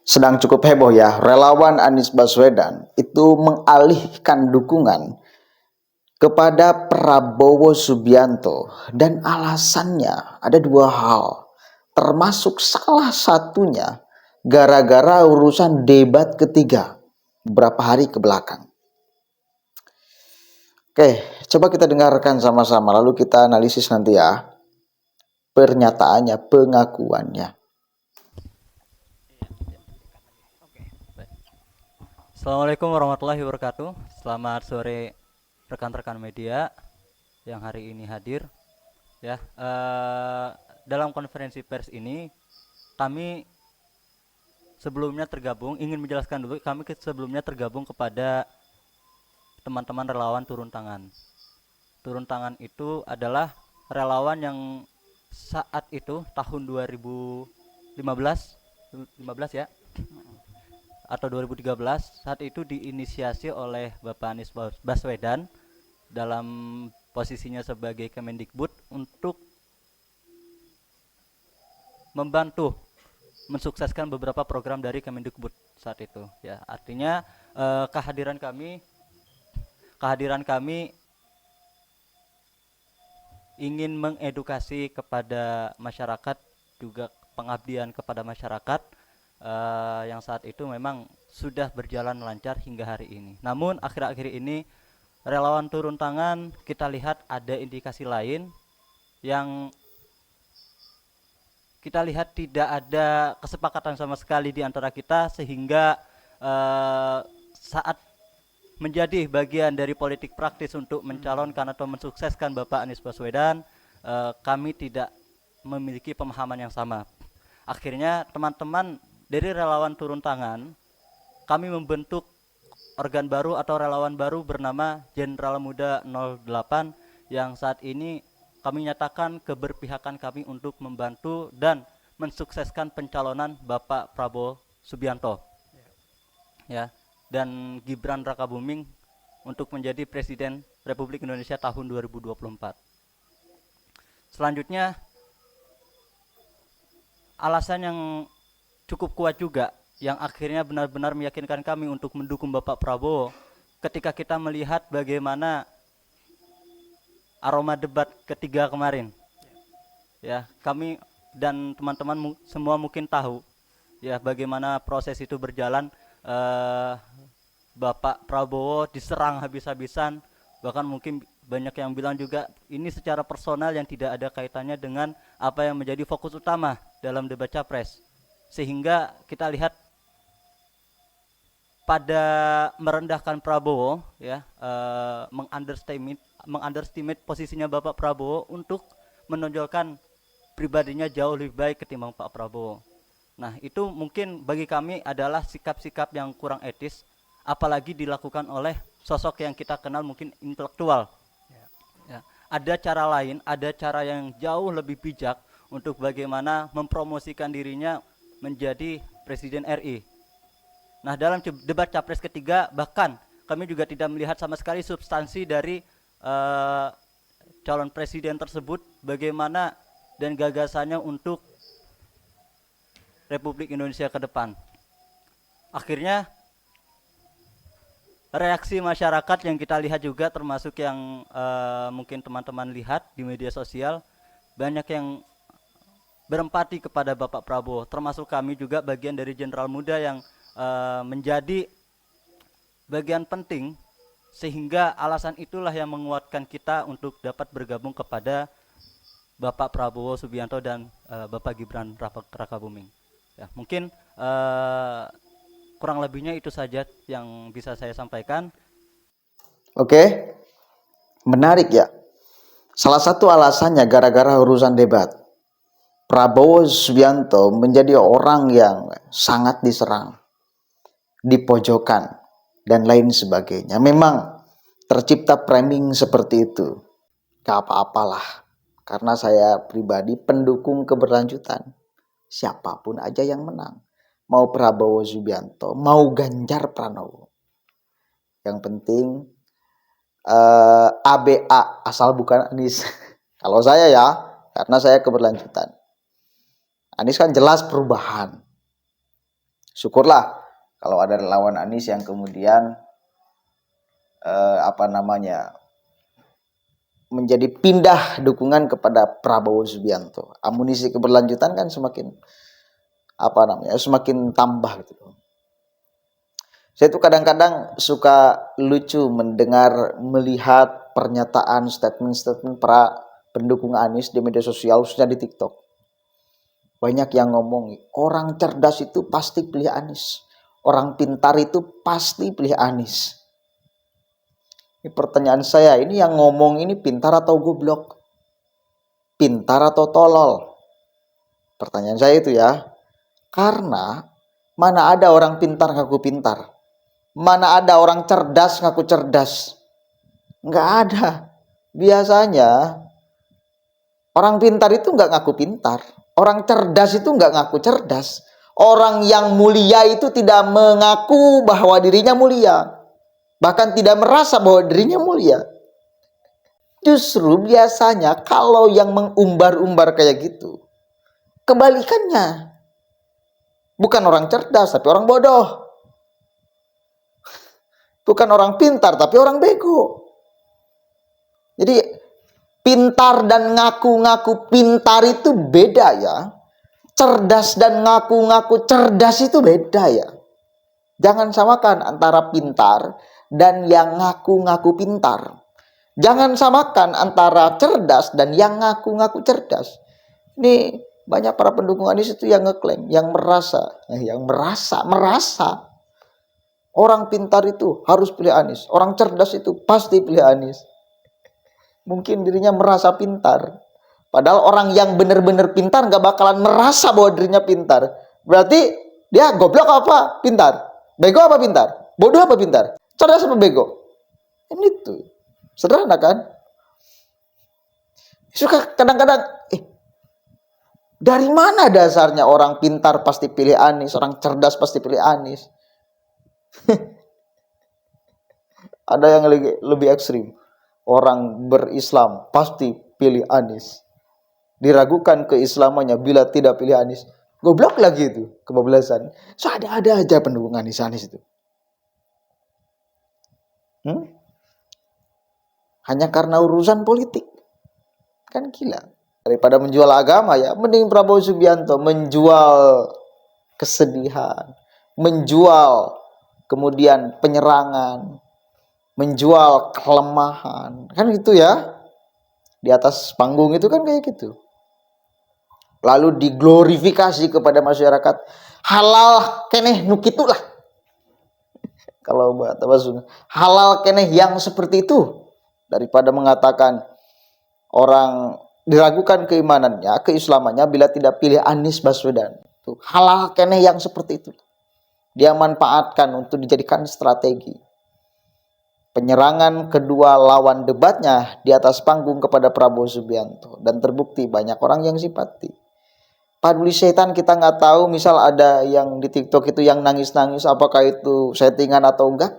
sedang cukup heboh ya. Relawan Anies Baswedan itu mengalihkan dukungan kepada Prabowo Subianto, dan alasannya ada dua hal, termasuk salah satunya gara-gara urusan debat ketiga beberapa hari ke belakang. Oke, coba kita dengarkan sama-sama lalu kita analisis nanti ya pernyataannya, pengakuannya. Assalamualaikum warahmatullahi wabarakatuh. Selamat sore rekan-rekan media yang hari ini hadir. Ya, dalam konferensi pers ini kami sebelumnya tergabung, ingin menjelaskan dulu, kami sebelumnya tergabung kepada teman-teman relawan turun tangan. Turun tangan itu adalah relawan yang saat itu tahun 2015 ya atau 2013 saat itu diinisiasi oleh Bapak Anies Baswedan dalam posisinya sebagai Kemendikbud untuk membantu mensukseskan beberapa program dari Kemendikbud saat itu ya. Artinya kehadiran kami ingin mengedukasi kepada masyarakat, juga pengabdian kepada masyarakat yang saat itu memang sudah berjalan lancar hingga hari ini. Namun akhir-akhir ini relawan turun tangan, kita lihat ada indikasi lain yang kita lihat tidak ada kesepakatan sama sekali di antara kita, sehingga saat menjadi bagian dari politik praktis untuk mencalonkan atau mensukseskan Bapak Anies Baswedan, kami tidak memiliki pemahaman yang sama. Akhirnya teman-teman dari relawan turun tangan, kami membentuk organ baru atau relawan baru bernama Jenderal Muda 08 yang saat ini kami nyatakan keberpihakan kami untuk membantu dan mensukseskan pencalonan Bapak Prabowo Subianto ya, dan Gibran Rakabuming untuk menjadi Presiden Republik Indonesia tahun 2024. Selanjutnya, alasan yang cukup kuat juga yang akhirnya benar-benar meyakinkan kami untuk mendukung Bapak Prabowo ketika kita melihat bagaimana aroma debat ketiga kemarin. Ya, kami dan teman-teman semua mungkin tahu ya bagaimana proses itu berjalan. Bapak Prabowo diserang habis-habisan, bahkan mungkin banyak yang bilang juga ini secara personal yang tidak ada kaitannya dengan apa yang menjadi fokus utama dalam debat capres, sehingga kita lihat pada merendahkan Prabowo ya, mengunderestimate posisinya Bapak Prabowo untuk menonjolkan pribadinya jauh lebih baik ketimbang Pak Prabowo. Nah, itu mungkin bagi kami adalah sikap-sikap yang kurang etis, apalagi dilakukan oleh sosok yang kita kenal mungkin intelektual. Ya. Ada cara lain, ada cara yang jauh lebih bijak untuk bagaimana mempromosikan dirinya menjadi Presiden RI. Nah, dalam debat capres ketiga bahkan kami juga tidak melihat sama sekali substansi dari calon presiden tersebut, bagaimana dan gagasannya untuk Republik Indonesia ke depan. Akhirnya reaksi masyarakat yang kita lihat juga, termasuk yang mungkin teman-teman lihat di media sosial, banyak yang berempati kepada Bapak Prabowo, termasuk kami juga bagian dari Jenderal Muda yang menjadi bagian penting, sehingga alasan itulah yang menguatkan kita untuk dapat bergabung kepada Bapak Prabowo Subianto dan Bapak Gibran Rakabuming. Ya, mungkin kurang lebihnya itu saja yang bisa saya sampaikan. Oke, menarik ya. Salah satu alasannya gara-gara urusan debat. Prabowo Subianto menjadi orang yang sangat diserang, dipojokkan, dan lain sebagainya. Memang tercipta framing seperti itu. Gak apa-apalah, karena saya pribadi pendukung keberlanjutan. Siapapun aja yang menang, mau Prabowo Subianto, mau Ganjar Pranowo, yang penting ABA, asal bukan Anies. Kalau saya ya, karena saya keberlanjutan. Anies kan jelas perubahan, Syukurlah kalau ada relawan Anies yang kemudian menjadi pindah dukungan kepada Prabowo Subianto. Amunisi keberlanjutan kan semakin semakin tambah gitu. Saya tuh kadang-kadang suka lucu melihat pernyataan statement para pendukung Anies di media sosial, khususnya di TikTok. Banyak yang ngomong, orang cerdas itu pasti pilih Anies. Orang pintar itu pasti pilih Anies. Ini pertanyaan saya, ini yang ngomong ini pintar atau goblok? Pintar atau tolol? Pertanyaan saya itu ya. Karena mana ada orang pintar ngaku pintar? Mana ada orang cerdas ngaku cerdas? Nggak ada. Biasanya orang pintar itu nggak ngaku pintar. Orang cerdas itu nggak ngaku cerdas. Orang yang mulia itu tidak mengaku bahwa dirinya mulia. Bahkan tidak merasa bahwa dirinya mulia. Justru biasanya kalau yang mengumbar-umbar kayak gitu, kebalikannya. Bukan orang cerdas, tapi orang bodoh. Bukan orang pintar, tapi orang bego. Jadi pintar dan ngaku-ngaku pintar itu beda ya. Cerdas dan ngaku-ngaku cerdas itu beda ya. Jangan samakan antara pintar dan yang ngaku-ngaku pintar. Jangan samakan antara cerdas dan yang ngaku-ngaku cerdas. Ini banyak para pendukung Anies itu yang ngeklaim, yang merasa. Orang pintar itu harus pilih Anies. Orang cerdas itu pasti pilih Anies. Mungkin dirinya merasa pintar. Padahal orang yang benar-benar pintar gak bakalan merasa bahwa dirinya pintar. Berarti dia goblok apa pintar? Bego apa pintar? Bodoh apa pintar? Cerdas apa bego? Ini tuh. Sederhana kan? Suka kadang-kadang, dari mana dasarnya orang pintar pasti pilih Anies, orang cerdas pasti pilih Anies? Ada yang lebih ekstrim. Orang berislam pasti pilih Anies. Diragukan keislamannya bila tidak pilih Anies. Goblok lagi itu, kebablasan. So ada aja pendukung Anies itu. Hanya karena urusan politik. Kan gila. Daripada menjual agama ya, mending Prabowo Subianto menjual kesedihan, menjual kemudian penyerangan, menjual kelemahan. Kan gitu ya. Di atas panggung itu kan kayak gitu. Lalu diglorifikasi kepada masyarakat. Halal keneh nukitulah. Kalau bahasa Sunda, halal keneh yang seperti itu. Daripada mengatakan orang diragukan keimanannya, keislamannya bila tidak pilih Anies Baswedan. Tuh, halal keneh yang seperti itu. Dia manfaatkan untuk dijadikan strategi. Penyerangan kedua lawan debatnya di atas panggung kepada Prabowo Subianto. Dan terbukti banyak orang yang simpati. Paduli setan kita nggak tahu, misal ada yang di TikTok itu yang nangis-nangis, apakah itu settingan atau enggak.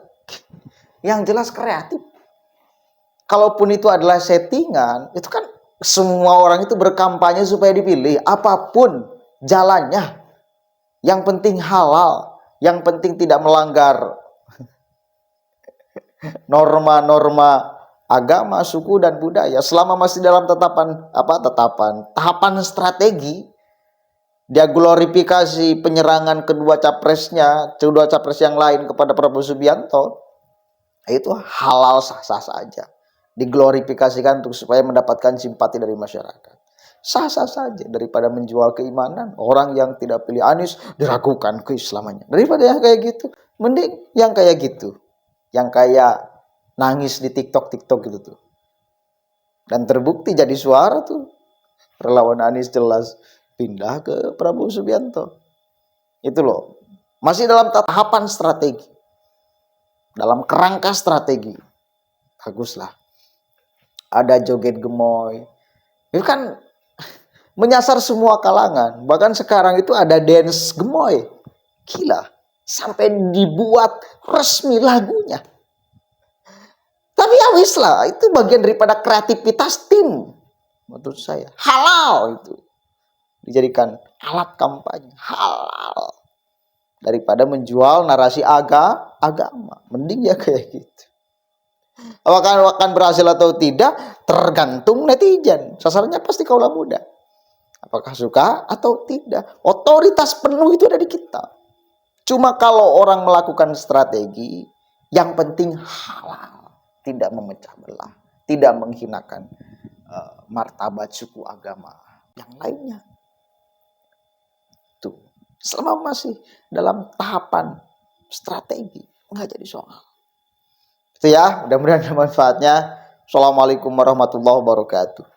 Yang jelas kreatif. Kalaupun itu adalah settingan, itu kan semua orang itu berkampanye supaya dipilih. Apapun jalannya. Yang penting halal. Yang penting tidak melanggar norma-norma agama, suku, dan budaya. Selama masih dalam tahapan strategi, dia glorifikasi penyerangan kedua capres yang lain kepada Prabowo Subianto, itu halal sah-sah saja. Diglorifikasikan supaya mendapatkan simpati dari masyarakat. Sah-sah saja daripada menjual keimanan. Orang yang tidak pilih Anies diragukan keislamannya. Daripada yang kayak gitu, mending yang kayak gitu. Yang kayak nangis di TikTok gitu tuh. Dan terbukti jadi suara tuh. Relawan Anies jelas pindah ke Prabowo Subianto. Itu loh. Masih dalam tahapan strategi. Dalam kerangka strategi. Baguslah. Ada joget gemoy. Itu kan menyasar semua kalangan. Bahkan sekarang itu ada dance gemoy. Gila. Sampai dibuat resmi lagunya. Tapi ya wis lah. Itu bagian daripada kreativitas tim. Menurut saya. Halal itu. Dijadikan alat kampanye. Halal. daripada menjual narasi agama. Mending ya kayak gitu. Apakah akan berhasil atau tidak tergantung netizen. Sasarannya pasti kaulah muda. Apakah suka atau tidak. Otoritas penuh itu ada di kita. Cuma kalau orang melakukan strategi, yang penting halal, tidak memecah belah, tidak menghinakan martabat suku agama yang lainnya. Tuh, selama masih dalam tahapan strategi, nggak jadi soal. Itu ya, mudah-mudahan ada manfaatnya. Assalamualaikum warahmatullahi wabarakatuh.